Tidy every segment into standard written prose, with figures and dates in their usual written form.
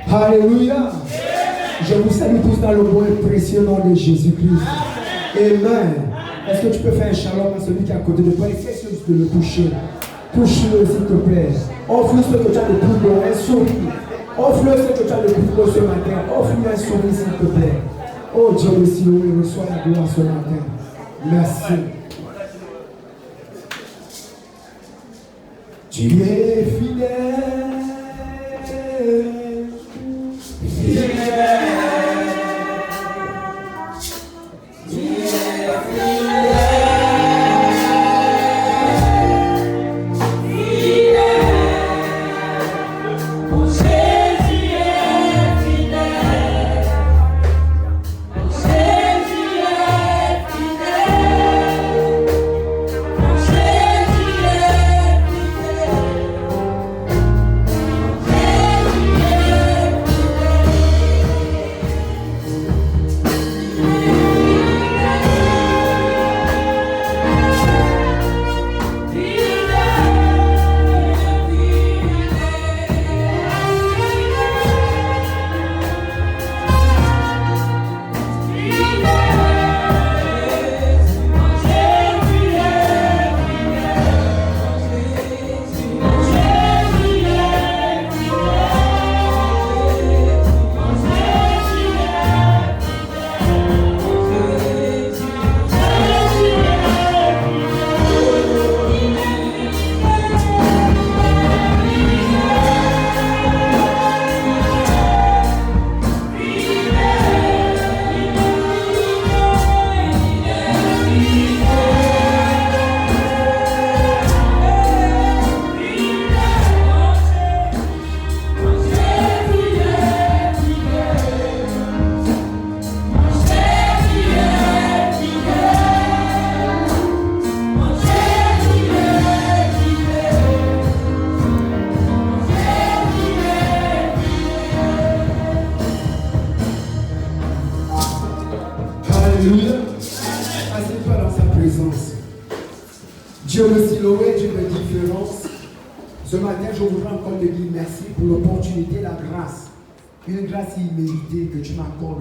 Alléluia. Je vous salue tous dans le beau et précieux nom de Jésus-Christ. Amen. Est-ce que tu peux faire un shalom à celui qui est à côté de toi? Essaye juste de le toucher. Touche-le s'il te plaît. Offre-le ce que tu as de plus beau, un sourire. Offre-le ce que tu as de plus beau ce matin. Offre-lui un sourire s'il te plaît. Oh Dieu de Siloué, reçois la gloire ce matin. Merci. Tu es fidèle.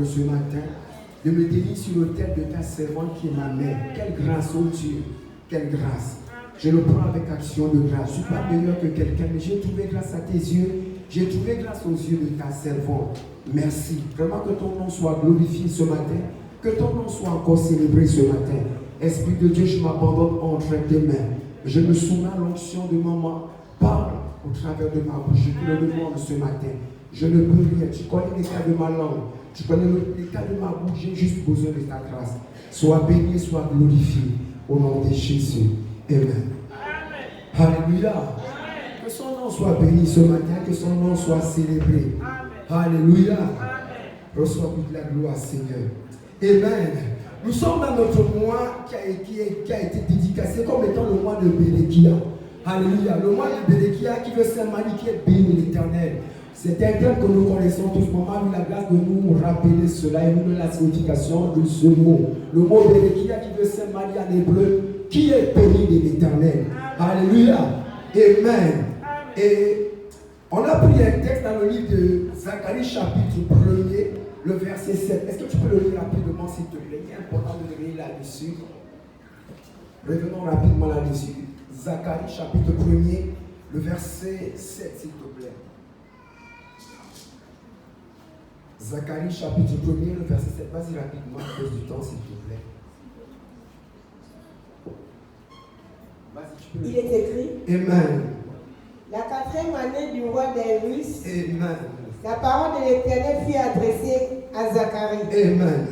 Ce matin, de me tenir sur le tête de ta servante qui est ma mère. Quelle grâce, oh Dieu, quelle grâce. Je le prends avec action de grâce. Je ne suis pas meilleur que quelqu'un, mais j'ai trouvé grâce à tes yeux. J'ai trouvé grâce aux yeux de ta servante. Merci. Vraiment que ton nom soit glorifié ce matin. Que ton nom soit encore célébré ce matin. Esprit de Dieu, je m'abandonne entre tes mains. Je me soumets à l'onction de maman. Parle au travers de ma bouche. Je te le demande ce matin. Je ne peux rien. Tu connais les cas de ma langue. Tu connais les cas de ma bouche. J'ai juste besoin de ta grâce. Sois béni, sois glorifié. Au nom de Jésus. Amen. Alléluia. Que son nom soit béni ce matin. Que son nom soit célébré. Alléluia. Reçois toute la gloire, Seigneur. Amen. Nous sommes dans notre mois qui a été dédicacé comme étant le mois de Bélékia. Alléluia. Le mois de Bélékia qui veut Saint-Marie qui est béni l'Éternel. C'est un terme que nous connaissons tous. Maman a eu la grâce de nous rappeler cela et nous donner la signification de ce mot. Le mot Bélékia qui veut Saint-Marie en hébreu, qui est béni de l'Éternel. Alléluia. Amen. Et on a pris un texte dans le livre de Zacharie chapitre 1er, le verset 7. Est-ce que tu peux le lire rapidement s'il te plaît? Il est important de le lire là-dessus. Revenons rapidement là-dessus. Zacharie chapitre 1er, le verset 7 s'il te plaît. Zacharie chapitre 1er, le verset 7. Vas-y rapidement, à cause du temps s'il te plaît. Il est écrit. Amen. La 4e année du roi Darius. Amen. La parole de l'Éternel fut adressée à Zacharie. Amen.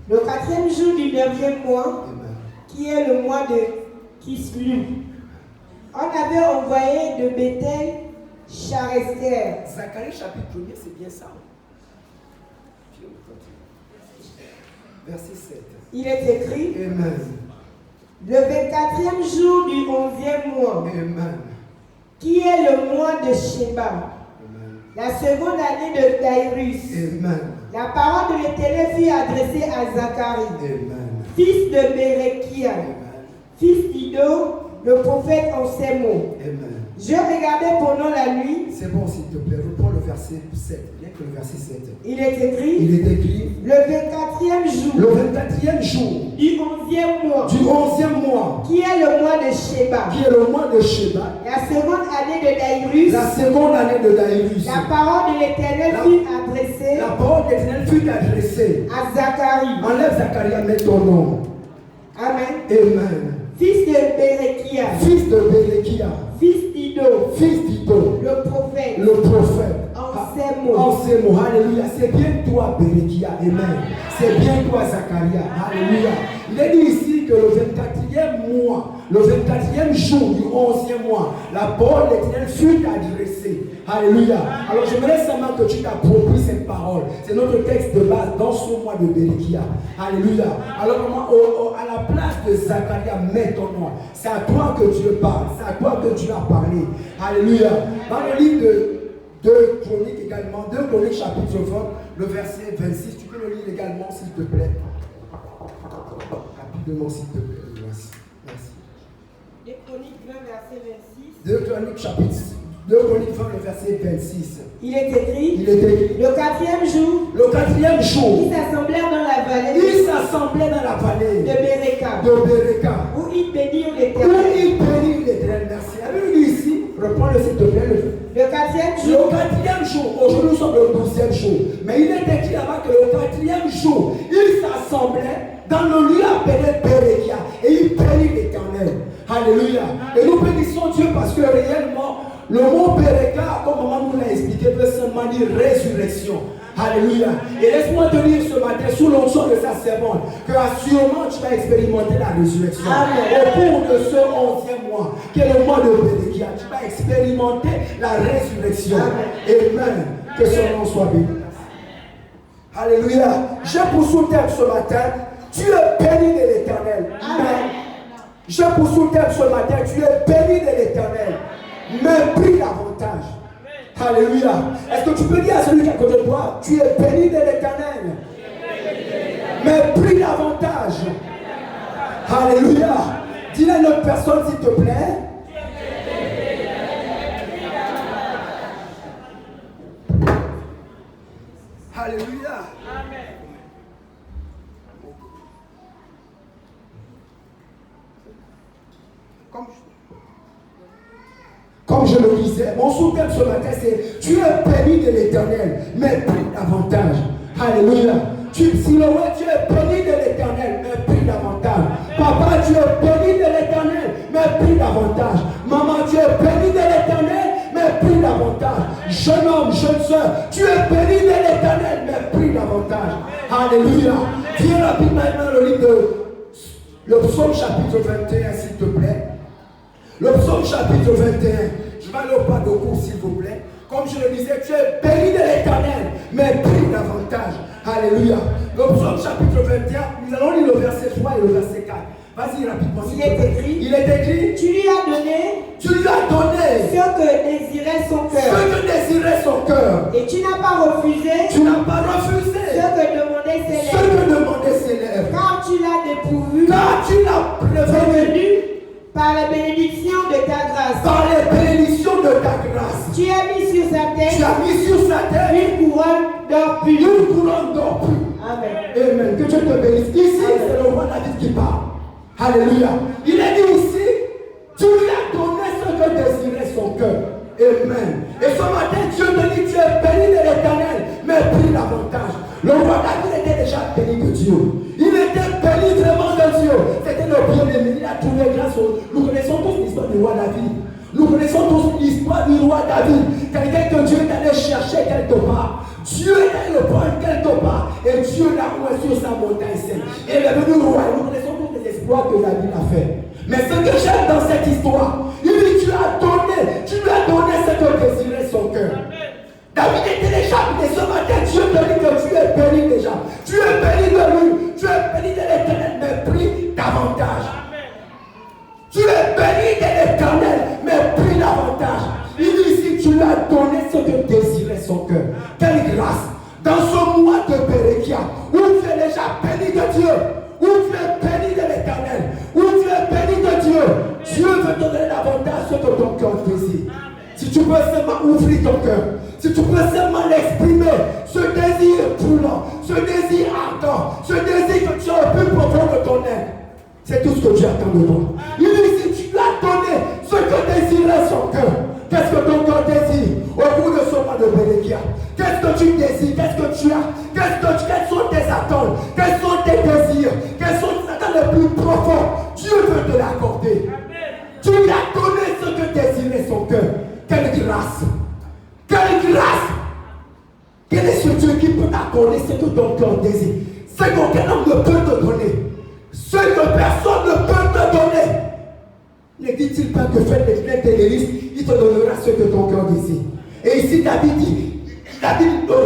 Le 4e jour du 9e mois, Amen. qui est le mois de Kislu, on avait envoyé de Bethel Charester. Zacharie chapitre 1er, c'est bien ça. Verset 7. Il est écrit. Amen. Le 24e jour du 11e mois, Amen. qui est le mois de Sheba, Amen. la seconde année de Darius. Amen. La parole de l'Éternel fut adressée à Zacharie, Amen. fils de Bérekia, Amen. fils d'Ido, le prophète en ces mots. Amen. Je regardais pendant la nuit. C'est bon, s'il te plaît, reprends le verset 7. Rien que le verset 7. Il est écrit. Il est écrit. Le 24e jour. Le 24e jour. Du 11e mois. Du 11e mois. Qui est le mois de Sheba. Qui est le mois de Sheba. La seconde année de Darius. La seconde année de Darius. La parole de l'Éternel fut adressée. La parole de l'Éternel fut adressée à Zacharie. Enlève Zacharie, mets ton nom. Amen. Amen. Fils de Bérekia. Fils de Bérekia. Fils d'Ido. Fils d'Ido. Le prophète. Le prophète. En ces mots. En ces mots. Alléluia. C'est bien toi, Bérekia. Amen. C'est bien toi, Zacharia. Alléluia. Il est dit ici que le 24e mois, le 24e jour du 11e mois, la parole de l'Éternel fut adressée. Alléluia. Alors j'aimerais seulement que tu t'appropries cette parole. C'est notre texte de base dans ce mois de Bérekia. Alléluia. Alors à la place de Zacharia, mets ton nom. C'est à toi que Dieu parle. C'est à toi que Dieu a parlé. Alléluia. Dans le livre de 2 Chroniques également, 2 Chroniques chapitre 20, le verset 26. Tu peux le lire également s'il te plaît. Rapidement s'il te plaît. Merci. 2 Chroniques 20, verset 26. 2 Chroniques chapitre 2 Chroniques 20, le verset 26. Il est écrit. Il est écrit. Le 4e jour. Le 4e jour. Ils s'assemblèrent dans la vallée. Ils s'assemblaient dans la vallée de Bereka. De Bereka. Où ils bénirent Où l'Éternel. ils bénirent l'Éternel. Merci. Avez-vous lu ici? Reprends-le s'il te plaît. Le 4e jour. Le 4e jour. Aujourd'hui nous sommes le 12e jour. Mais il est écrit là-bas que le 4e jour, ils s'assemblaient dans le lieu appelé Berekia. Et ils bénirent l'Éternel. Alléluia. Et nous bénissons Dieu parce que réellement, le mot Bereka, comme maman nous l'a expliqué, veut seulement dire résurrection. Alléluia. Et laisse-moi te dire ce matin, sous l'onction de sa servante, que assurément tu vas expérimenter la résurrection. Au cours de ce 11e mois, qui est le mois de Bérekia, tu vas expérimenter la résurrection. Amen. Que son nom soit béni. Alléluia. J'ai pour sous-thème ce matin, tu es béni de l'Éternel. Amen. J'ai pour sous-thème ce matin, tu es béni de l'Éternel. Mais prie davantage. Alléluia. Est-ce que tu peux dire à celui qui est à côté de toi, tu es béni de l'Éternel. Mais prie davantage. Alléluia. Dis-le à une autre personne s'il te plaît. Alléluia. Comme je le disais, mon sous-thème ce matin c'est tu es béni de l'Éternel, mais prie davantage. Alléluia. Siloué, tu es béni de l'Éternel, mais prie davantage. Papa, tu es béni de l'Éternel, mais prie davantage. Maman, tu es béni de l'Éternel, mais prie davantage. Jeune homme, jeune soeur, tu es béni de l'Éternel, mais prie davantage. Alléluia. Viens rapidement dans le livre de le psaume chapitre 21, s'il te plaît. Le psaume chapitre 21, je vais aller au pas de cours s'il vous plaît. Comme je le disais, tu es béni de l'Éternel, mais prie davantage. Alléluia. Le psaume chapitre 21, nous allons lire le verset 3 et le verset 4. Vas-y rapidement. Il est écrit. Il est écrit. Tu lui as donné. Tu lui as donné. Ce que désirait son cœur. Ce que désirait son cœur. Et tu n'as pas refusé. Tu n'as pas refusé. Ce que demandaient ses lèvres. Ce que demandaient ses lèvres. Car tu l'as dépourvu. Car tu l'as prévenu. Par les bénédictions de ta grâce. Par les bénédictions de ta grâce. Tu as mis sur sa tête. Tu as mis sur sa tête. Une couronne d'or pur. Une couronne d'or pur. Amen. Amen. Que Dieu te bénisse. Ici, c'est le roi David qui parle. Alléluia. Il est dit ici, tu lui as donné ce que désirait son cœur. Amen. Et ce matin, Dieu te dit, tu es béni de l'Éternel, mais prie davantage. Le roi David était déjà béni de Dieu. Il était béni vraiment de Dieu. C'était le bien-aimé. Il a trouvé grâce. Nous connaissons tous l'histoire du roi David, quelqu'un que Dieu est allé chercher quelque part. Dieu est allé le prendre quelque part et Dieu l'a oint sur sa montagne sainte. Et il est venu roi. Nous connaissons tous les espoirs que David a fait. Mais ce que j'aime dans cette histoire, il dit tu lui as donné ce que désirait son cœur. David était déjà béni. Ce matin, Dieu te dit que tu es béni déjà. Tu es béni de lui. Tu es béni de l'Éternel, mais pris davantage. Tu es béni de l'Éternel, mais pris davantage. Il dit ici, tu lui as donné ce que désirait son cœur. Quelle grâce. Dans ce mois de Bérékia, où tu es déjà béni de Dieu, où tu es béni de l'Éternel, où tu es béni de Dieu, Dieu veut te donner davantage ce que ton cœur désire. Si tu peux seulement ouvrir ton cœur, si tu peux seulement l'exprimer, ce désir brûlant, ce désir ardent, ce désir que tu as au plus profond de ton être, c'est tout ce que Dieu attend de toi. Il dit, si tu lui as donné ce que désirait son cœur, qu'est-ce que ton cœur désire au bout de ce mois de Bérékia? Qu'est-ce que tu désires? Qu'est-ce que tu as? Quelles sont tes attentes? Quels sont tes désirs? Quels sont tes attentes les plus profonds? Dieu veut te l'accorder. Tu lui as donné ce que désirait son cœur. Quelle grâce! Quelle grâce! Quel est ce Dieu qui peut t'accorder ce que ton cœur désire? Ce qu'aucun homme ne peut te donner. Ce que personne ne peut te donner. Ne dit-il pas que faites les fenêtres et les listes, il te donnera ce que ton cœur désire. Et ici David dit,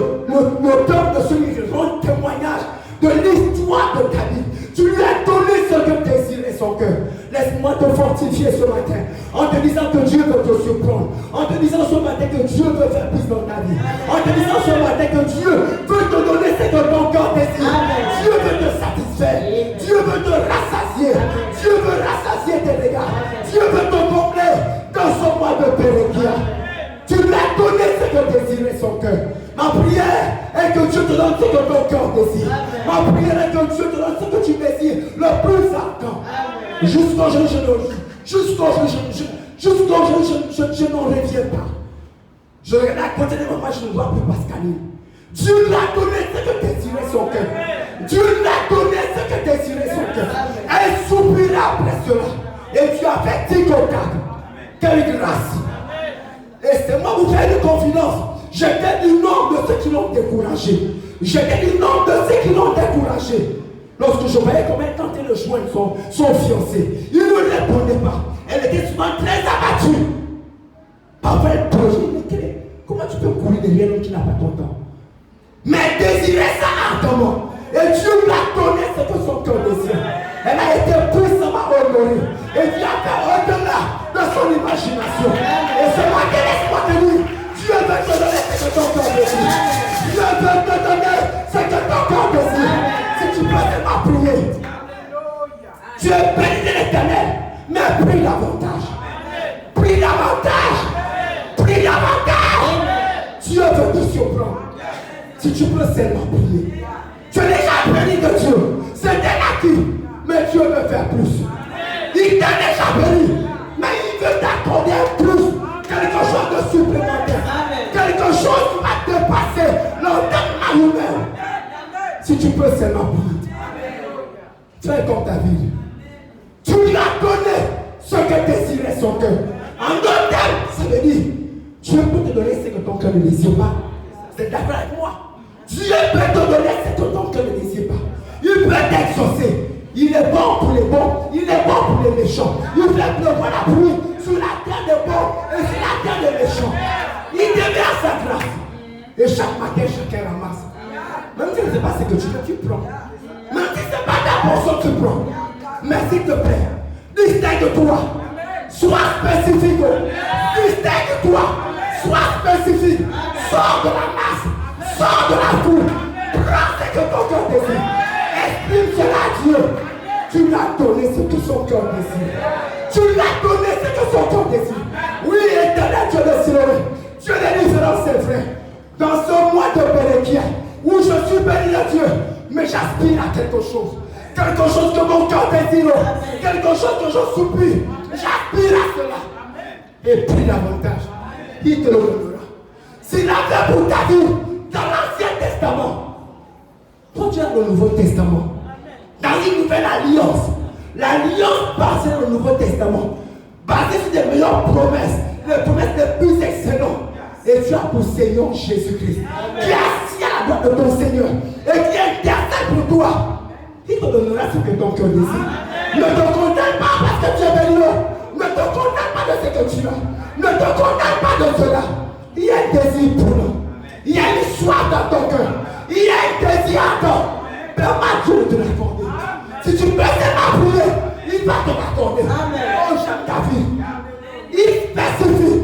l'auteur de ce livre rend témoignage de l'histoire de David. Tu lui as donné ce que désirait son cœur. Laisse-moi te fortifier ce matin en te disant que Dieu veut te surprendre, en te disant ce matin que Dieu veut faire plus dans ta vie, en te disant ce matin que Dieu veut te donner ce que ton cœur désire. Dieu veut te satisfaire, Dieu veut te rassasier, Dieu veut rassasier tes regards, Dieu veut te combler dans ce mois de Bérékia. Tu lui as donné ce que désirait son cœur. Ma prière est que Dieu te donne ce que ton cœur désire. Ma prière est que Dieu te donne ce que tu désires le plus ardent. Jusqu'au jour je n'en reviens pas. Je regarde à côté de moi, je ne vois plus Pascaline. Dieu lui a donné ce que désirait son cœur. Dieu lui a donné ce que désirait son cœur. Elle soupira après cela. Et tu as fait tic au tac. Quelle grâce. Et c'est moi vous faire une confidence. J'étais du nombre de ceux qui l'ont découragé. J'étais du nombre de ceux qui l'ont découragé. Lorsque je voyais comment elle tentait de joindre son fiancé, il ne répondait pas. Elle était souvent très abattue. Parfois elle pleurait. Comment tu peux courir derrière l'homme qui n'a pas ton temps? Mais elle désirait ça ardemment. Et Dieu lui a donné ce que son cœur désire. Elle a été puissamment honorée. Et Dieu a fait au-delà de son imagination. Et ce matin, laisse-moi te dire, Dieu veut te donner ce que ton cœur désire. Dieu veut te donner ce que ton cœur désire. Si tu peux seulement prier. Tu es béni de l'Éternel, mais prie davantage. Prie davantage. Prie davantage. Dieu veut te surprendre. Si tu peux seulement prier. Tu es déjà béni de Dieu. C'est déjà acquis. Mais Dieu veut faire plus. Il t'a déjà béni. Mais il veut t'accorder plus. Quelque chose de supplémentaire. Quelque chose qui va dépasser l'entendement humain. Si tu peux seulement prier. Fais comme David. Tu lui as donné ce que désirait son cœur. En d'autres termes, ça veut dire Dieu peut te donner ce que ton cœur ne désire pas. C'est d'accord avec moi. Dieu peut te donner ce que ton cœur ne désire pas. Il peut t'exaucer. Il est bon pour les bons, il est bon pour les méchants. Il fait pleuvoir la pluie sur la terre des bons et sur la terre des méchants. Il déverse sa grâce. Et chaque matin, chacun ramasse. Même si tu ne sais pas ce que tu veux, tu prends. Même si ce n'est pas ta portion, tu prends. Mais s'il te plaît, distingue-toi. Sois spécifique. Distingue-toi. Sois spécifique. Sors de la masse. Sors de la foule. Prends ce que ton cœur désire. Exprime cela à Dieu. Tu lui as donné ce que son cœur désire. Tu lui as donné ce que son cœur désire. Oui, Éternel Dieu de Siloé. Dieu des différences, c'est vrai. Dans ce mois de Bérékia, où je suis béni de Dieu, mais j'aspire à quelque chose. Quelque chose que mon cœur désire. Quelque chose que je supplie. J'aspire à cela. Et prie davantage. Il te le donnera. S'il avait pour ta vie dans l'Ancien Testament, toi tu as le Nouveau Testament. Dans une nouvelle alliance. L'alliance basée dans le Nouveau Testament. Basée sur des meilleures promesses. les promesses les plus excellentes. Et tu as pour Seigneur Jésus-Christ, qui est assis à la droite de ton Seigneur et qui intercède pour toi. Il te donnera ce que ton cœur désire. Ne te condamne pas parce que tu es béni. Ne te condamne pas de ce que tu as. Ne te condamne pas de cela. Il y a un désir pour nous. Il y a une soif dans ton cœur. Il y a un désir à toi. Permets Dieu de te l'accorder. Si tu peux seulement prier, il va te l'accorder. Oh, j'aime ta vie. Il spécifie.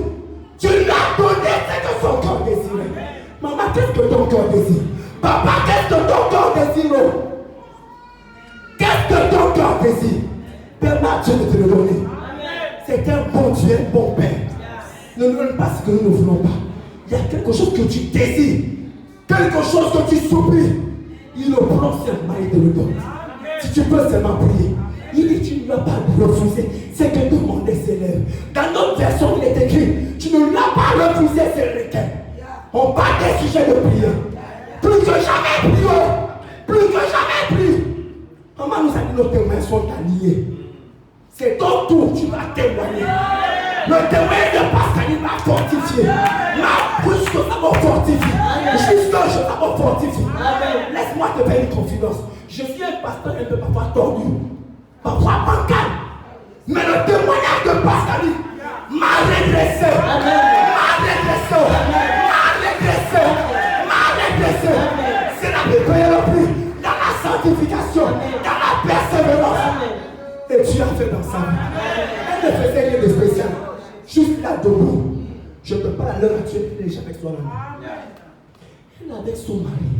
Tu lui as donné ce que son cœur désirait. Maman, qu'est-ce que ton cœur désire? Papa, qu'est-ce que ton cœur désire? Qu'est-ce que ton cœur désire? Permets Dieu de te le donner. C'est un bon Dieu, un bon Père. Ne nous donne pas ce que nous ne voulons pas. Il y a quelque chose que tu désires, quelque chose que tu supplies. Il le prend seulement et te le donne. Si tu peux seulement prier, il dit tu ne vas pas refuser. C'est que demander s'élève. Dans notre version, il est écrit tu ne l'as pas refusé, c'est le requête. On parle des sujets de prière. Plus que jamais prier. Plus que jamais prier. Maman nous a dit nos témoins sont alliés. C'est ton tour, tu vas témoigner. Le témoin de Pascaline m'a fortifié. Ma bouche que ça m'a fortifié. Jusque je m'a fortifié. Laisse-moi te faire une confidence. Je suis un pasteur un peu parfois tordu. Parfois bancal. Mais le témoignage de Pascaline m'a redressé. M'a redressé. M'a redressé. M'a redressé. C'est la Bible le plus. Dans la sanctification. Dans la persévérance. Et tu as fait dans sa vie. Elle ne faisait rien de spécial. Juste là debout. Je ne peux pas à l'heure actuelle prier avec toi là. Elle est avec son mari.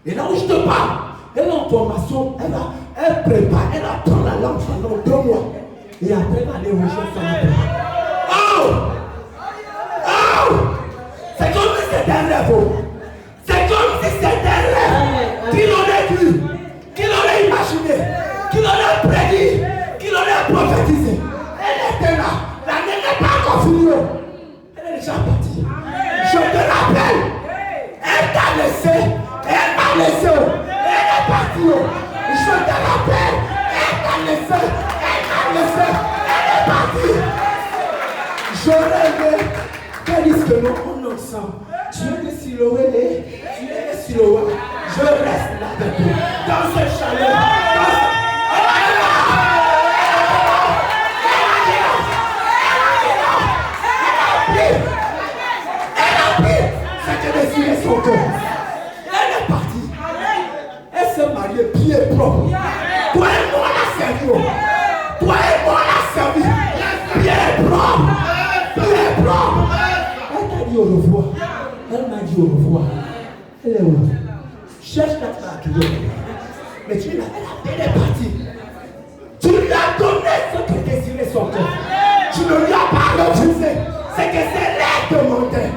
Et là où je te parle, elle est en formation, elle prépare, elle apprend la langue pendant 2 mois. Et après, elle va aller rejoindre son mari. Oh! Oh! C'est comme si c'était un rêve. C'est comme si c'était un rêve. Qu'il aurait cru, qu'il aurait imaginé, qu'il aurait prédit, qu'il aurait prophétisé. Elle était là. L'année n'est pas encore finie. Elle est déjà partie. Je te rappelle. Elle t'a laissé. Elle m'a laissé. Elle est partie. Je te rappelle. Elle t'a laissé. Elle m'a laissé. Elle est partie. Je rêve qu'elle dise que nous on ensemble. Tu es de Siloé. Tu es de Siloé. Je reste là avec toi. Dans ce chaleur. Son cœur. Elle est partie. Elle s'est mariée pied propre. Toi et moi la servi. Toi et moi la servi. Pied propre. Pied propre. Elle t'a dit au revoir. Elle m'a dit au revoir. Elle est où? Cherche la femme. Mais tu l'as. Elle est partie. Tu lui as donné ce que désirait son cœur. Tu ne lui as pas refusé. C'est que c'est elle demandait.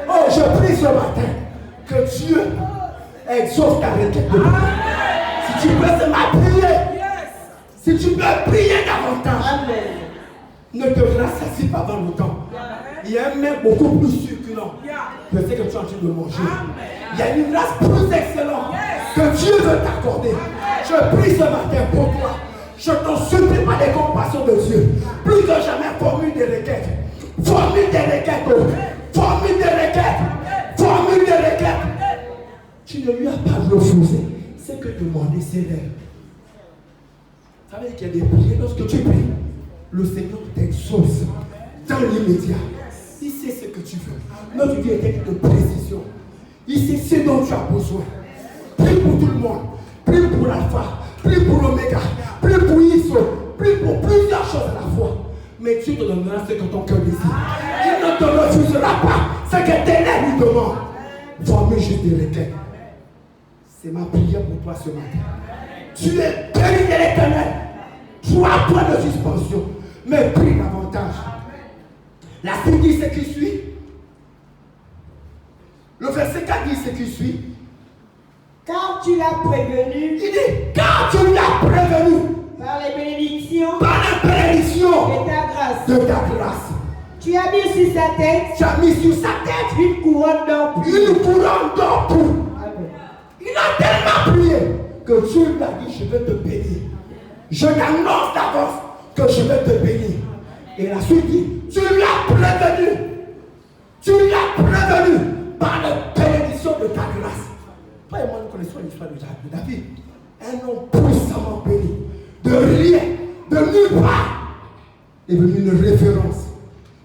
Oh, je prie ce matin que Dieu exauce ta requête de prière. Si tu peux seulement prier, si tu peux prier davantage, ne te rassasie pas dans le temps. Il y a un mec beaucoup plus succulent que ce que tu es en train de manger. Il y a une grâce plus excellente que Dieu veut t'accorder. Je prie ce matin pour toi. Je t'en supplie par les compassions de Dieu. Plus que jamais, formule des requêtes. Formule des requêtes. Formule des requêtes. Formule des requêtes. Tu ne lui as pas refusé. C'est que demander ses rêves. Ça veut dire qu'il y a des prières. Lorsque tu pries, le Seigneur t'exauce dans l'immédiat. Il sait ce que tu veux. Notre Dieu est de précision. Il sait ce dont tu as besoin. Prie pour tout le monde. Prie pour l'alpha. Prie pour l'oméga. Prie pour Iso. Prie pour plusieurs choses à la fois. Mais Dieu te donnera ce que ton cœur désire. Il ne te refusera pas ce que tes lèvres lui demandent. Formule juste des requêtes. C'est ma prière pour toi ce matin. Tu es béni de l'Éternel. 3 points de suspension. Mais prie davantage. La suite dit ce qui suit. Le verset 4 dit ce qui suit. Car tu l'as prévenu. Il dit, car tu l'as prévenu. Par les bénédictions. Par les bénédictions. De ta grâce. De ta grâce. Tu as mis sur sa tête. Tu as mis sur sa tête. Une couronne d'or. Une couronne d'or pour. Il a tellement prié que Dieu lui a dit, je vais te bénir. Je t'annonce d'avance que je vais te bénir. Et la suite dit, Tu l'as prévenu. Tu l'as prévenu par la bénédiction de ta grâce. Toi et moi, nous connaissons l'histoire de David. Un homme puissamment béni. De rien, de nulle part, est venu une référence.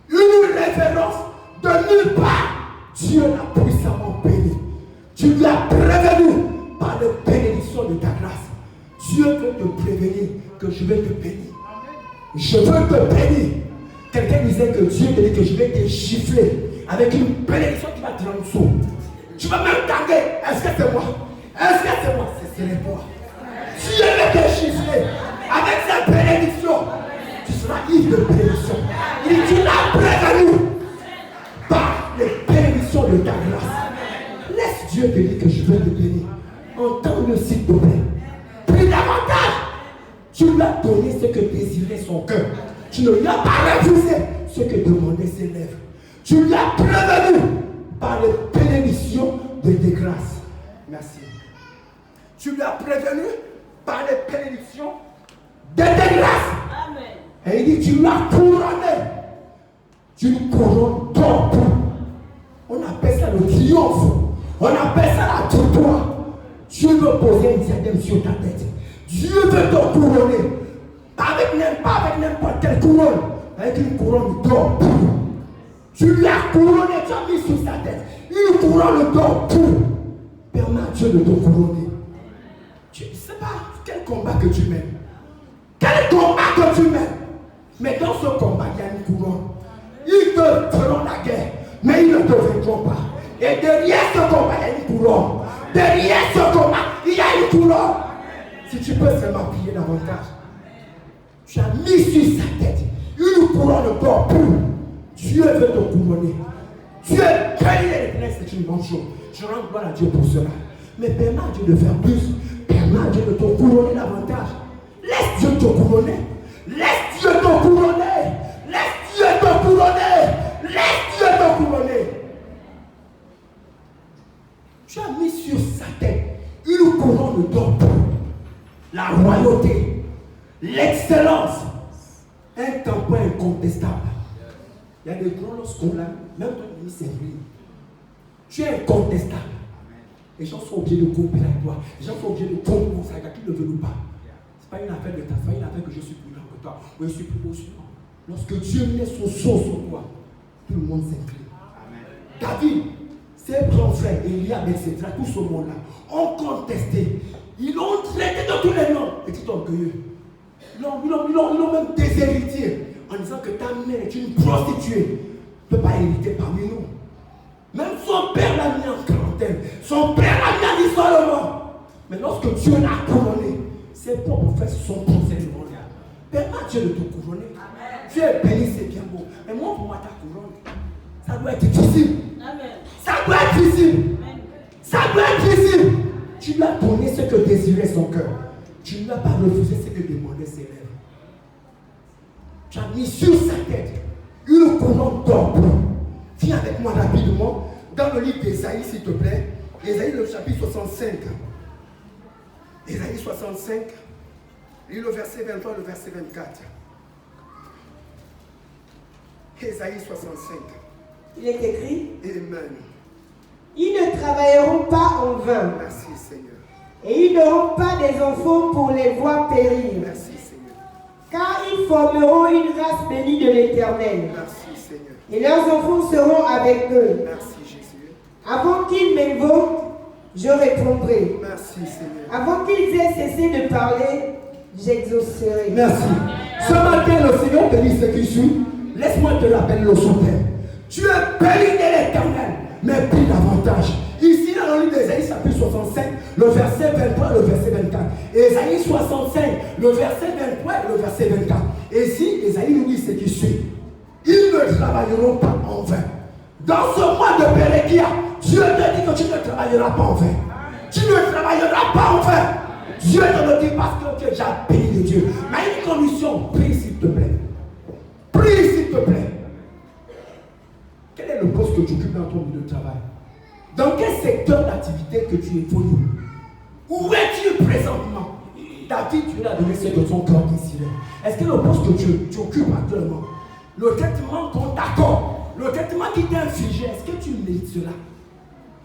Une référence de nulle part. Dieu l'a puissamment béni. Tu lui as prévenu par la bénédiction de ta grâce. Dieu veut te prévenir que je vais te bénir. Je veux te bénir. Quelqu'un disait que Dieu te dit que je vais te gifler avec une bénédiction qui va te rendre sourd. Tu vas même taguer. Est-ce que c'est moi? Est-ce que c'est moi? C'est toi. Dieu va te gifler avec sa bénédiction. Tu seras ivre de bénédiction. Il dit, tu l'as prévenu par les bénédictions de ta grâce. Laisse Dieu te dire que je vais te bénir. Entends-le s'il te plaît. Plus davantage. Tu lui as donné ce que désirait son cœur. Tu ne lui as pas refusé ce que demandaient ses lèvres. Tu lui as prévenu par les bénédictions de tes grâces. Merci. Tu lui as prévenu par les bénédictions de tes grâces. Amen. Et il dit, tu l'as couronné. Tu lui couronnes d'or. On appelle ça le triomphe. On appelle ça la victoire. Dieu veut poser une diadème sur ta tête. Dieu veut te couronner. Pas avec n'importe quelle couronne. Avec une couronne d'or pur. Tu lui as couronné, tu as mis sur sa tête une couronne d'or pur. Permets à Dieu de te couronner. Je ne sais pas quel combat que tu mènes. Quel combat que tu mènes. Mais dans ce combat, il y a une couronne. Ils te feront la guerre, mais ils ne te vaincront pas. Et derrière ce combat, il y a une couronne. Derrière ce combat, il y a une couronne. Si tu peux seulement prier davantage. Tu as mis sur sa tête une couronne d'or pur. Dieu veut te couronner. Dieu bénit les ténèbres, c'est une bonne chose. Je rends gloire à Dieu pour cela. Mais permets à Dieu de faire plus. Permets à Dieu de te couronner davantage. Laisse Dieu te couronner. Laisse Dieu te couronner. Laisse Dieu te couronner. Laisse Dieu te couronner. Tu as mis sur sa tête une couronne d'or pur. La royauté, l'excellence, un tampon incontestable. Il y a des grands lorsqu'on l'a, même toi, c'est lui. Tu es incontestable. Les gens sont obligés de coopérer avec toi. Les gens sont obligés de composer avec toi, qu'ils ne veulent pas. Ce n'est pas une affaire de ta famille, une affaire que je suis plus grand que toi, ou je suis plus beau sur toi. Lorsque Dieu met son sceau sur toi, tout le monde s'incline. David, ses grands frères, Eliab, etc., tout ce monde-là, ont contesté. Ils l'ont traité de tous les noms. Et tu es orgueilleux. Ils l'ont même déshérité en disant que ta mère est une prostituée. Ne peut pas hériter parmi nous. Même son père l'a mis en quarantaine. Son père l'a mis en isolement. Mais lorsque Dieu l'a couronné, ses propres frères se sont posés devant lui. Permets à Dieu de te couronner. Dieu est béni, c'est bien beau. Mais moi, pour moi, ta couronne, ça doit être difficile. Ça doit être difficile. Ça doit être difficile. Tu lui as donné ce que désirait son cœur. Tu ne lui as pas refusé ce que demandaient ses lèvres. Tu as mis sur sa tête une couronne d'or. Viens avec moi rapidement dans le livre d'Ésaïe, s'il te plaît. Ésaïe, le chapitre 65. Ésaïe 65, lis le verset 23, le verset 24. Ésaïe 65. Il est écrit. Amen. Ils ne travailleront pas en vain. Merci Seigneur. Et ils n'auront pas des enfants pour les voir périr. Merci Seigneur. Car ils formeront une race bénie de l'Éternel. Merci Seigneur. Et leurs enfants seront avec eux. Merci Jésus. Avant qu'ils m'invoquent, je répondrai. Merci Seigneur. Avant qu'ils aient cessé de parler, j'exaucerai. Merci. Ce matin, le Seigneur te dit ce qui suit. Laisse-moi te rappeler le soutien. Tu es béni de l'Éternel, mais plus davantage. Ici, dans le livre d'Ésaïe, chapitre 65, le verset 23 et le verset 24. Ésaïe 65, le verset 23 et le verset 24. Et ici, Ésaïe nous dit ce qui suit. Ils ne travailleront pas en vain. Dans ce mois de Pérékia, Dieu te dit que tu ne travailleras pas en vain. Tu ne travailleras pas en vain. Dieu te le dit parce que tu es déjà béni de Dieu. Mais une condition, prie s'il te plaît. Prie s'il te plaît. Quel est le poste que tu occupes dans ton milieu de travail? Dans quel secteur d'activité que tu évolues? Où es-tu présentement? David, tu lui as donné ce que son cœur désirait. Est-ce que le poste que tu occupes actuellement, le traitement qu'on t'accorde, le traitement qui t'est infligé, est-ce que tu mérites cela?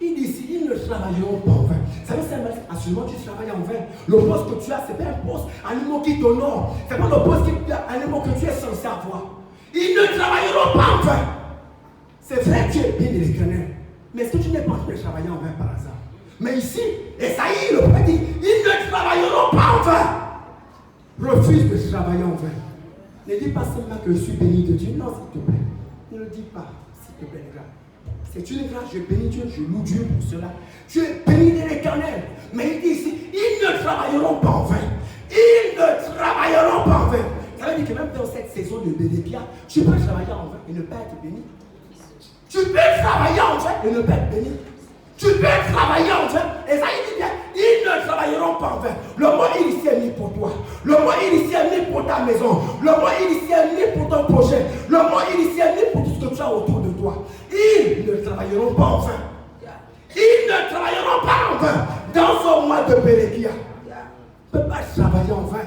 Il dit ici, ils ne travailleront pas en vain. Ça veut dire absolument tu travailles en vain. Le poste que tu as, ce n'est pas un poste, un animal qui t'honore. Ce n'est pas le poste un animal que tu es censé avoir. Ils ne travailleront pas en vain. C'est vrai que tu es bien de l'Éternel. Mais est-ce que tu n'es pas en train de travailler en vain par hasard? Mais ici, Esaïe, le prophète dit, ils ne travailleront pas en vain. Refuse de travailler en vain. Ne dis pas seulement que je suis béni de Dieu. Non, s'il te plaît. Ne le dis pas, s'il te plaît, les gars. C'est une grâce, je bénis Dieu, je loue Dieu pour cela. Tu es béni de l'Éternel. Mais il dit ici, ils ne travailleront pas en vain. Ils ne travailleront pas en vain. Ça veut dire que même dans cette saison de Bélékia, tu peux travailler en vain et ne pas être béni. Tu peux travailler en vain et ne pas être béni. Tu peux travailler en vain. Et ça, il dit bien, ils ne travailleront pas en vain. Le mot initié est mis pour toi. Le mot initié est mis pour ta maison. Le mot initié est mis pour ton projet. Le mot initié est mis pour tout ce que tu as autour de toi. Ils ne travailleront pas en vain. Ils ne travailleront pas en vain. Dans ce mois de Bélékia, tu ne peux pas travailler en vain.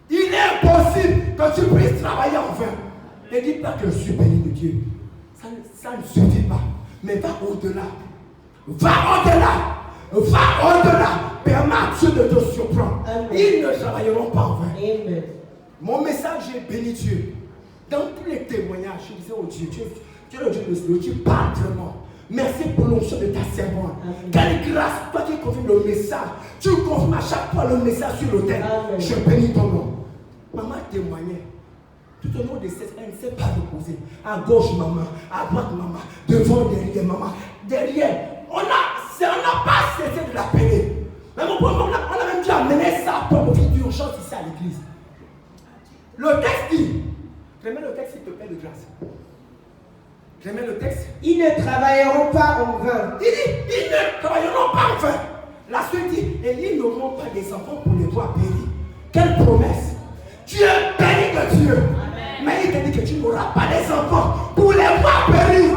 Il est impossible que tu puisses travailler en vain. Ne dis pas que je suis béni de Dieu. Ça ne suffit pas. Mais va au-delà. Va au-delà. Va au-delà. Permets à Dieu de te surprendre. Amen. Ils ne travailleront pas en vain. Amen. Mon message est béni Dieu. Dans tous les témoignages, je disais, oh Dieu, tu es le Dieu de Dieu, parle vraiment. Merci pour l'onction de ta servante. Quelle grâce, toi qui confirmes le message. Tu confirmes à chaque fois le message sur l'autel. Je bénis ton nom. Maman témoignait. Tout au long de cette année, elle ne s'est pas reposée. À gauche, maman. À droite, maman. Devant, derrière, maman. Derrière. On n'a pas cessé de l'appeler. Même au moment, on a même dû amener ça pour une d'urgence ici à l'église. Le texte dit, remets le texte s'il te plaît de grâce. Remets le texte. Ils ne travailleront pas en vain. Il dit, ils ne travailleront pas en vain. La suite dit, et ils n'auront pas des enfants pour les voir périr. Quelle promesse! Tu es béni de Dieu. Amen. Mais il te dit que tu n'auras pas des enfants pour les voir périr.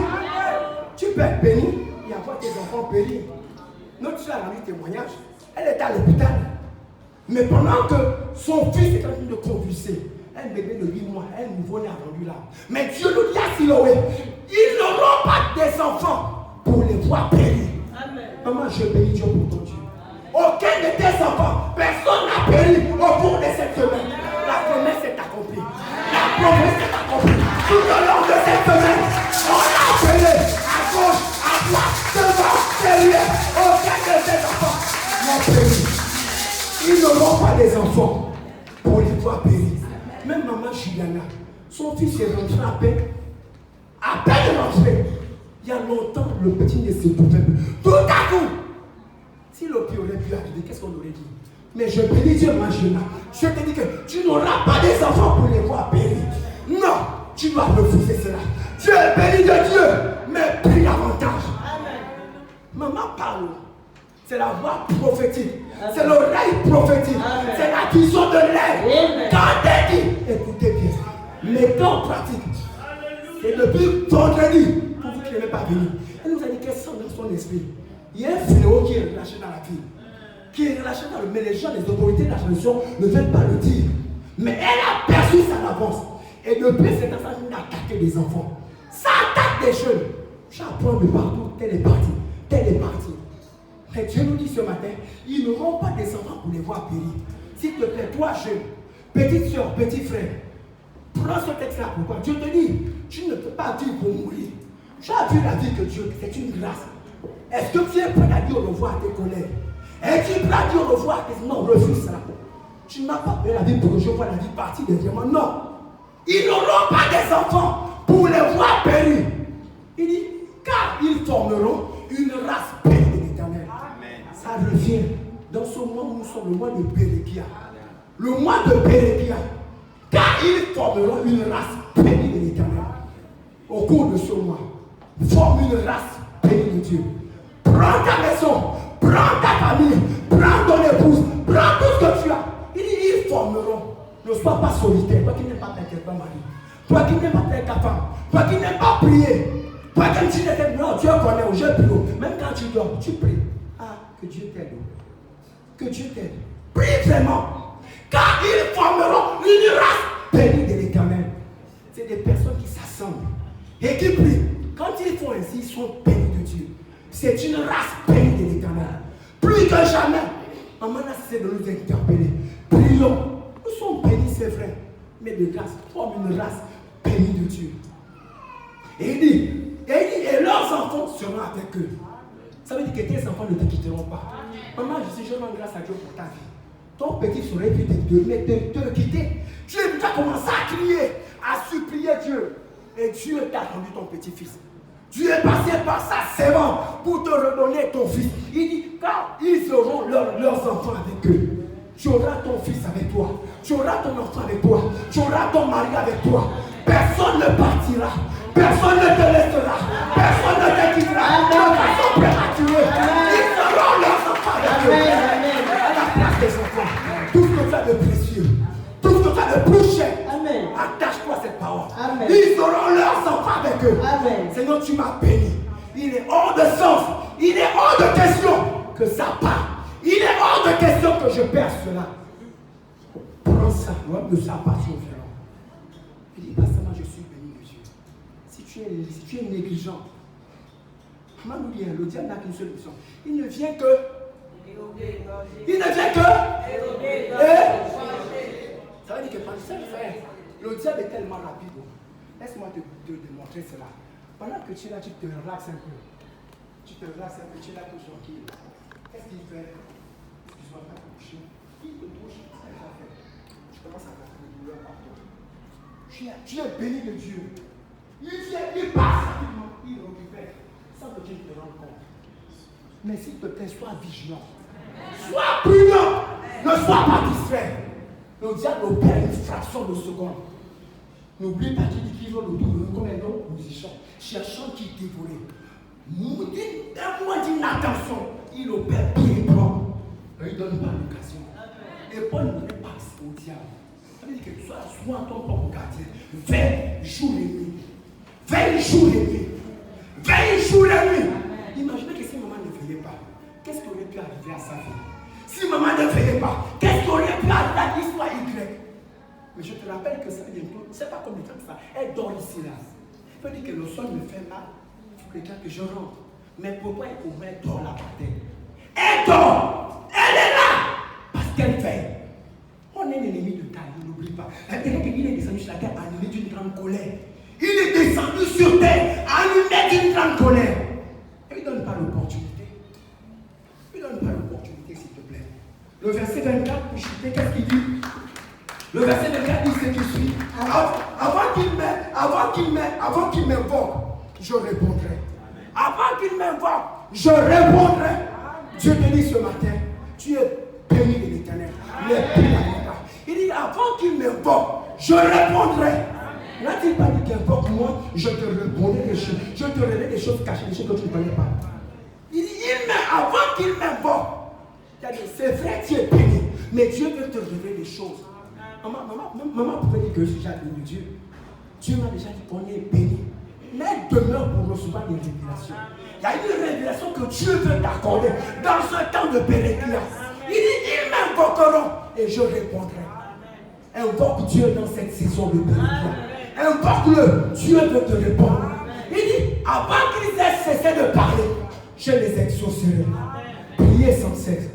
Tu peux être béni et avoir tes enfants périr. Notre soeur a rendu témoignage. Elle était à l'hôpital. Mais pendant que son fils était en train de convulser, un bébé de 8 mois, un nouveau-né a rendu là. Mais Dieu nous dit à Siloé, ils n'auront pas des enfants pour les voir périr. Amen. Maman, je bénis Dieu pour ton Dieu. Aucun de tes enfants, personne n'a péri au cours de cette semaine. La promesse est accomplie. La promesse est accomplie. Tout au long de cette semaine, on a appelé à gauche, à droite, devant, derrière. Aucun de tes enfants n'ont péri. Ils n'auront pas des enfants pour les voir périr. Même maman Juliana, son fils est rentré à peine. À peine rentré. Il y a longtemps, le petit ne se trouvait plus. Tout à coup, si le pire aurait pu arriver, qu'est-ce qu'on aurait dit? Mais je bénis Dieu, ma Juliana. Je te dis que tu n'auras pas des enfants pour les voir périr. Non, tu dois refuser cela. Tu es béni de Dieu, mais prie davantage. Amen. Maman parle. C'est la voix prophétique. Amen. C'est l'oreille prophétique. Amen. C'est la vision de l'air. Quand elle dit, écoutez bien, mettez en pratique. Et depuis vendredi, pour vous qui n'avez pas venu, elle nous a dit qu'elle sent dans son esprit. Il y a un fléau qui est relâché dans la ville. Qui est relâché dans le... Mais les gens, les autorités de la tradition ne veulent pas le dire. Mais elle a perçu ça en avance. Et depuis, c'est en train d'attaquer des enfants. Ça attaque des jeunes. J'apprends de partout, tel est parti, tel est parti. Mais Dieu nous dit ce matin, ils n'auront pas des enfants pour les voir périr. S'il te plaît, toi jeune, petite soeur, petit frère, prends ce texte-là. Pourquoi? Dieu te dit, tu ne peux pas vivre pour mourir. Tu as vu la vie que Dieu, c'est une grâce. Est-ce que tu es prêt à dire au revoir à tes collègues? Est-ce que tu es prêt à dire au revoir à tes... Non, refuse cela. Tu n'as pas pris la vie pour que je vois la vie partir derrière moi. Non. Ils n'auront pas des enfants pour les voir périr. Il dit, car ils formeront une race bénie de l'Éternel. Ça revient dans ce mois où nous sommes, le mois de Bélékia. Le mois de Bélékia. Car ils formeront une race bénie de l'Éternel. Au cours de ce mois, forme une race bénie de Dieu. Prends ta maison, prends ta famille, prends ton épouse, prends tout ce que tu as. Il dit, ils formeront. Ne sois pas solitaire, toi qui n'aimes pas faire ton mari, toi qui n'aimes pas faire ta femme, toi qui n'aimes pas prier, toi qui tu n'étais non, Dieu connaît, je prie. Même quand tu dors, tu pries. Ah, que Dieu t'aide. Que Dieu t'aide. Prie vraiment. Car ils formeront une race bénie de l'Éternel. C'est des et qui prient, quand ils font ainsi, ils sont bénis de Dieu. C'est une race bénie de l'Éternel. Plus que jamais, maman a cessé de nous interpeller. Prions. Nous sommes bénis, c'est vrai. Mais de grâce, comme une race bénie de Dieu. Et il dit, et leurs enfants seront avec eux. Ça veut dire que tes enfants ne te quitteront pas. Maman, je rends grâce à Dieu pour ta vie. Ton petit serait pu te le quitter. Tu as commencé à crier, à supplier Dieu. Et Dieu t'a rendu ton petit-fils. Dieu est passé par sa servante pour te redonner ton fils. Il dit, car ils auront leurs enfants avec eux. Tu auras ton fils avec toi. Tu auras ton enfant avec toi. Tu auras ton mari avec toi. Personne ne partira. Personne ne te laissera. Personne ne te quittera. De façon prématurée. Ils auront leurs enfants avec eux. À la place des enfants. Tout ce que tu as de précieux. Tout ce que tu as de plus cher. Attache-toi à cette parole. Amen. Ils auront leurs enfants avec eux. Amen. Seigneur, tu m'as béni. Il est hors de sens. Il est hors de question que ça part. Il est hors de question que je perds cela. Prends ça. L'homme de sa passion violente. Il dit, pasteur, je suis béni de Dieu. Si tu es négligent, comment nous dire, le diable n'a qu'une seule mission. Il ne vient que. Ça veut dire que pendant cette frère, le diable est tellement rapide. Laisse-moi te démontrer cela. Pendant que tu es là, tu te relaxes un peu. Tu te relaxes un peu, tu es là tout tranquille. Qu'est-ce qu'il fait? Excuse-moi, pas te toucher. Il te touche, c'est ça fait. Tu commences à faire des douleurs partout. Tu es béni de Dieu. Il vient, il passe rapidement, il récupère, sans que tu ne te rendes compte. Mais s'il te plaît, sois vigilant. Sois prudent. Ne sois pas distrait. Le diable opère une fraction de seconde. N'oublie pas qu'il dit qu'il va autour de nous comme un homme musicien, cherchant qui dévorer. Un mois d'inattention, il opère bien propre. Il ne donne pas l'occasion. Et Paul ne donnait pas au diable. Ça veut dire que tu sois ton propre gardien. Veille jour et nuit. Veille jour et nuit. Veille jour et nuit. Imaginez que si maman ne veillait pas, qu'est-ce qui aurait pu arriver à sa vie? Si maman ne veillait pas, qu'est-ce qui aurait pu arriver à l'histoire Y? Mais je te rappelle que ça bientôt, c'est pas comme les gens ça. Elle dort ici là. Il peut dire que le sol me fait mal. Il faut quelqu'un que je rentre. Mais pourquoi elle dort là par terre? Elle dort. Elle est là. Parce qu'elle veille. On est l'ennemi de taille, n'oublie pas. Il est descendu sur la terre animé d'une grande colère. Il est descendu sur terre animé d'une grande colère. Et il ne donne pas l'opportunité. Il ne donne pas l'opportunité, s'il te plaît. Le verset 24, pour chuter, qu'est-ce qu'il dit? Le verset 24 dit ce qui suit. Avant qu'il m'invoque, je répondrai. Avant qu'il m'invoque, je répondrai. Dieu te dit ce matin, tu es béni de l'Éternel. Il dit avant qu'il m'invoque, je répondrai. N'a-t-il pas dit qu'invoque-moi, je te répondrai des choses. Je te révèle des choses cachées, des choses que tu ne connais pas. Il dit, avant qu'il m'invoque, c'est vrai, tu es béni, mais Dieu veut te révéler des choses. Maman pouvait dire que je suis déjà béni de Dieu. Dieu m'a déjà dit qu'on est béni. Mais elle demeure pour recevoir des révélations. Il y a une révélation que Dieu veut t'accorder dans ce temps de pérégrinations. Il dit, ils m'invoqueront et je répondrai. Invoque Dieu dans cette saison de pérégrinations. Invoque-le, Dieu veut te répondre. Il dit, avant qu'ils aient cessé de parler, je les exaucerai. Priez sans cesse.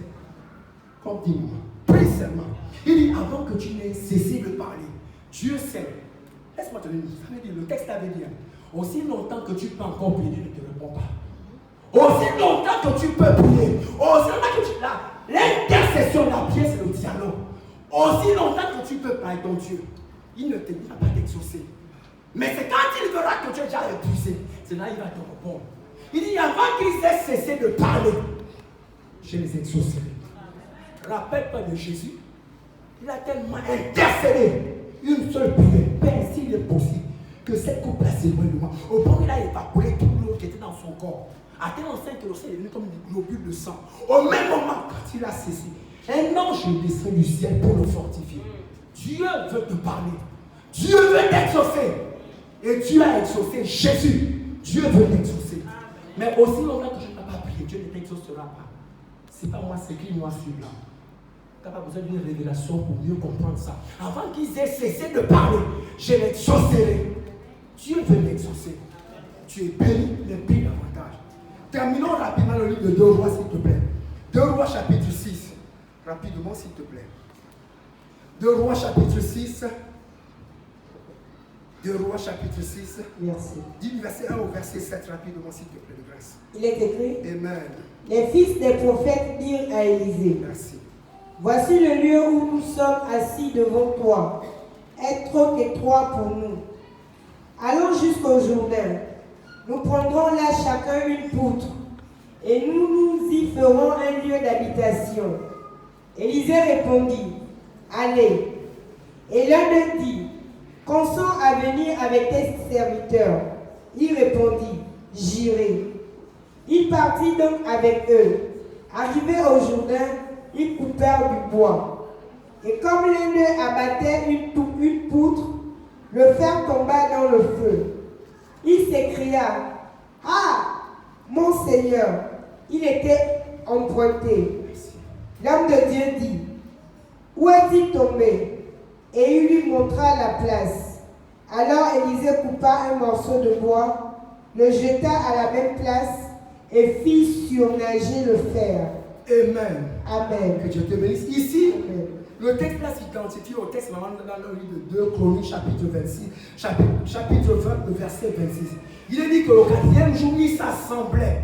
Comme dit moi, prie seulement. Il dit, avant que tu n'aies cessé de parler, Dieu sait. Laisse-moi te le dire. Le texte avait dit, aussi longtemps que tu peux encore prier, Dieu ne te répond pas. Aussi longtemps que tu peux prier, aussi longtemps que tu là, l'intercession, la prière, c'est le dialogue. Aussi longtemps que tu peux parler ton Dieu, il ne te dira pas d'exaucer. Mais c'est quand il verra que tu es déjà épuisé, c'est là qu'il va te répondre. Il dit, avant qu'ils aient cessé de parler, je les exaucerai. Rappelle-toi de Jésus. Il a tellement intercédé une seule prière. Père, s'il est possible que cette coupe-là s'éloigne de moi. Au point où il a évacué tout l'eau qui était dans son corps. À tel enseigne que le sang est devenu comme des globules de sang. Au même moment, quand il a cessé, un ange descend du ciel pour le fortifier. Dieu veut te parler. Dieu veut t'exaucer. Et Dieu a exaucé Jésus. Dieu veut t'exaucer. Mais aussi longtemps que je ne peux pas prier, Dieu ne t'exaucera pas. Ce n'est pas moi, c'est écrit noir sur blanc. Tu n'as pas besoin d'une révélation pour mieux comprendre ça. Avant qu'ils aient cessé de parler, je l'exaucerai. Dieu veut l'exaucer. tu es béni, mais béni davantage. Terminons rapidement le livre de 2 Rois, s'il te plaît. 2 Rois chapitre 6. Rapidement, s'il te plaît. 2 Rois chapitre 6. 2 Rois chapitre 6. Merci. Dis du verset 1 au verset 7 rapidement, s'il te plaît, de grâce. Il est écrit. Amen. Les fils des prophètes dirent à Élisée. Merci. Voici le lieu où nous sommes assis devant toi. Est trop étroit pour nous. Allons jusqu'au Jourdain. Nous prendrons là chacun une poutre. Et nous y ferons un lieu d'habitation. Élisée répondit, allez. Et l'un d'eux dit, consens à venir avec tes serviteurs. Il répondit, j'irai. Il partit donc avec eux. Arrivé au Jourdain, ils coupèrent du bois. Et comme l'un d'eux abattait une poutre, le fer tomba dans le feu. Il s'écria, ah, mon Seigneur, il était emprunté. L'homme de Dieu dit, où est-il tombé? Et il lui montra la place. Alors Élisée coupa un morceau de bois, le jeta à la même place et fit surnager le fer. Amen. Amen. Que Dieu te bénisse. Ici, Amen. le texte là s'identifie au texte dans le livre de 2 Chroniques, chapitre 26, chapitre 20, le verset 26. Il est dit que le 4e jour, ils s'assemblaient.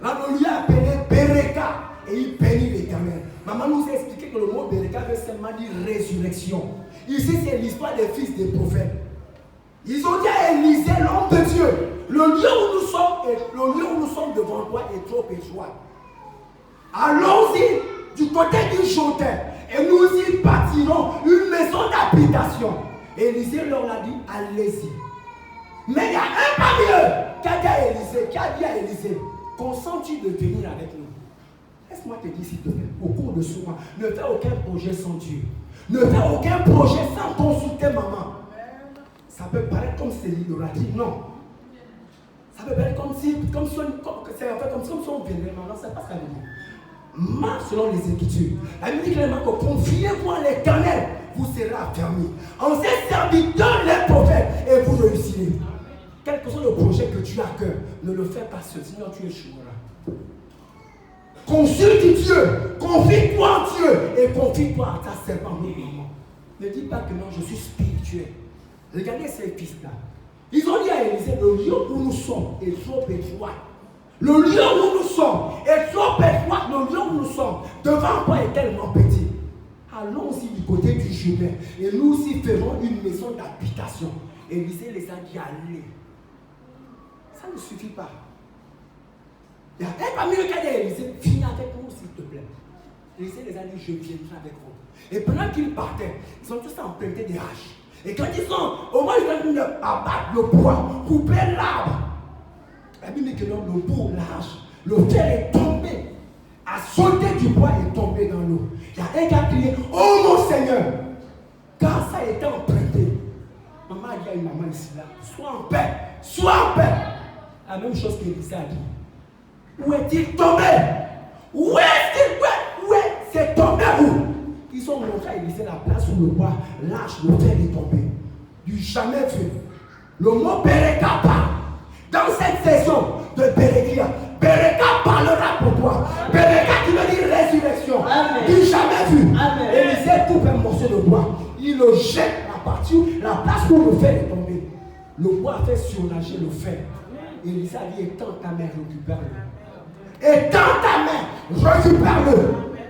Là, on lui a appelé Bereka et il bénit l'Éternel. Maman nous a expliqué que le mot Bereka veut seulement dire résurrection. Ici, c'est l'histoire des fils des prophètes. Ils ont dit à Élisée, l'homme de Dieu, le lieu où nous sommes devant toi est trop étroit. Allons-y du côté du Jourdain et nous y bâtirons une maison d'habitation. Élisée leur a dit, allez-y. Mais il y a un parmi eux qui a dit à Élisée, consens-tu de venir avec nous? Laisse-moi te dire s'il te plaît, au cours de ce mois, ne fais aucun projet sans Dieu. Ne fais aucun projet sans consulter maman. Ça peut paraître comme si il aura dit non. Ça peut paraître comme si on venait. Non, c'est pas ce qu'elle dit. Marche selon les Écritures. La Bible dit clairement que confiez-vous en l'Éternel, vous serez affermis. En ses serviteurs, les prophètes, et vous réussirez. Quel que soit le projet que tu as à cœur, ne le fais pas seul, sinon tu échoueras. Consulte Dieu, confie-toi en Dieu et confie-toi à ta servante. Ne dis pas que non, je suis spirituel. Regardez ces fils-là. Ils ont dit à Élisée, le lieu où nous sommes est trop étroit. Le lieu où nous sommes est trop étroit. Le lieu où nous sommes devant toi est tellement petit. Allons-y du côté du Jourdain et nous y ferons une maison d'habitation. Élisée les a dit, allez. Ça ne suffit pas. Il y a un parmi eux qui a dit à Élisée, viens avec nous s'il te plaît. Élisée les a dit, je viendrai avec vous. Et pendant qu'ils partaient, ils ont tous emprunté des haches. Et quand ils sont au moins ils vont abattre le bois, couper l'arbre. La Bible dit que le bout, la hache, le fer est tombé, a sauté du bois et est tombé dans l'eau. Il y a un qui a crié, oh mon Seigneur, car ça a été emprunté. Maman a dit à une maman ici là, sois en paix, sois en paix. La même chose qu'Élisée a dit. Où est-il tombé? Où est-il? Où est? C'est tombé où? Ils ont montré à Élisée la place où le bois lâche, le fer est tombé. Du jamais vu. Le mot Bereka parle. Dans cette saison de Bérékia, Bereka parlera pour toi. Bereka qui veut dire résurrection. Amen. Du jamais vu. Amen. Élisée coupe un morceau de bois. Il le jette la place où le fer est tombé. Le bois a fait surnager le fer. Élisée a dit, étends ta main, récupère-le. Étends ta main, récupère-le.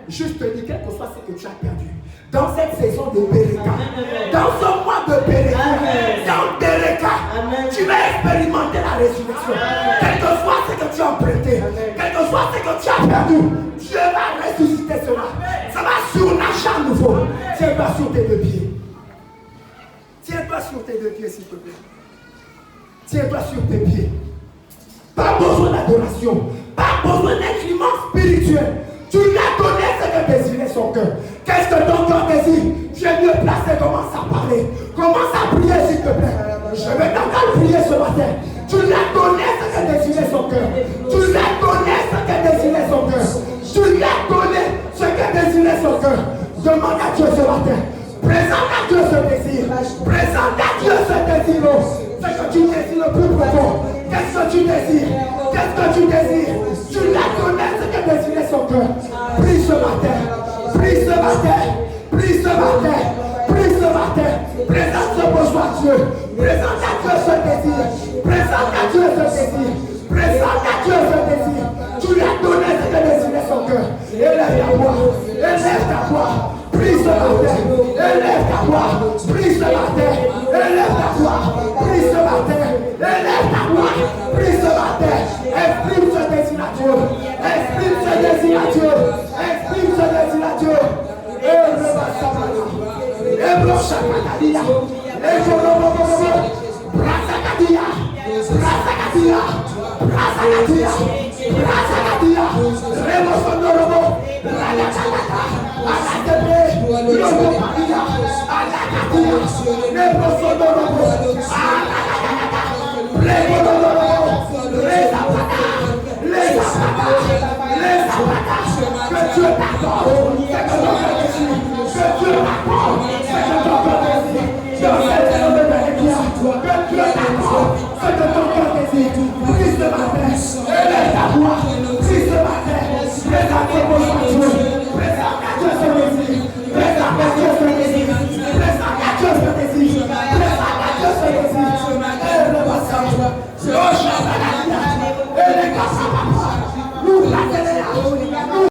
Juste te dire, quel que soit ce que tu as perdu, dans cette saison de Bereka, dans ce mois de Bereka, dans Bereka, tu vas expérimenter la résurrection. Quel que soit ce que tu as emprunté, quel que soit ce que tu as perdu, Dieu va ressusciter cela. Ça va surnager à nouveau. Tiens-toi sur tes deux pieds. Tiens-toi sur tes deux pieds, s'il te plaît. Tiens-toi sur tes pieds. Pas besoin d'adoration, pas besoin d'incliment spirituel. Tu lui as donné ce que désirait son cœur. Qu'est-ce que ton cœur désire? Tu es mieux placé, commence à parler. Commence à prier s'il te plaît. Je vais t'entendre prier ce matin. Tu lui as donné ce que désirait son cœur. Tu lui as donné ce que désirait son cœur. Tu lui as donné ce que désirait son cœur. Demande à Dieu ce matin. Présente à Dieu ce désir. Présente à Dieu ce désir. ce que tu désires le plus profond. Qu'est-ce que tu désires? Qu'est-ce que tu désires? Tu la connais ce que désirait son cœur. Prie ce matin. Prie ce matin. Prie ce matin. Prie ce matin. Présente ce besoin à Dieu. Présente à Dieu ce désir. Présente à Dieu ce désir. Présente à Dieu ce désir. Tu lui as donné ce que désirait son cœur. Élève ta voix. Élève ta voix. Prie ce matin. Élève ta voix. Prie ce matin. Élève ta voix. Prie ce matin. Élève ta voix. Prie ce matin. Exprime ce désir à Dieu. Exprime ce désir à Dieu. Exprime ce désir à Dieu. Et Brochakadadia. Et Jorobobobo. Brasakadia. Brasakadia. Brasakadia. Brasakadia. Remosondorobo. Radakadaka. Alakebe. Robopadia. Alakadia. Remosondorobo. Alakadia.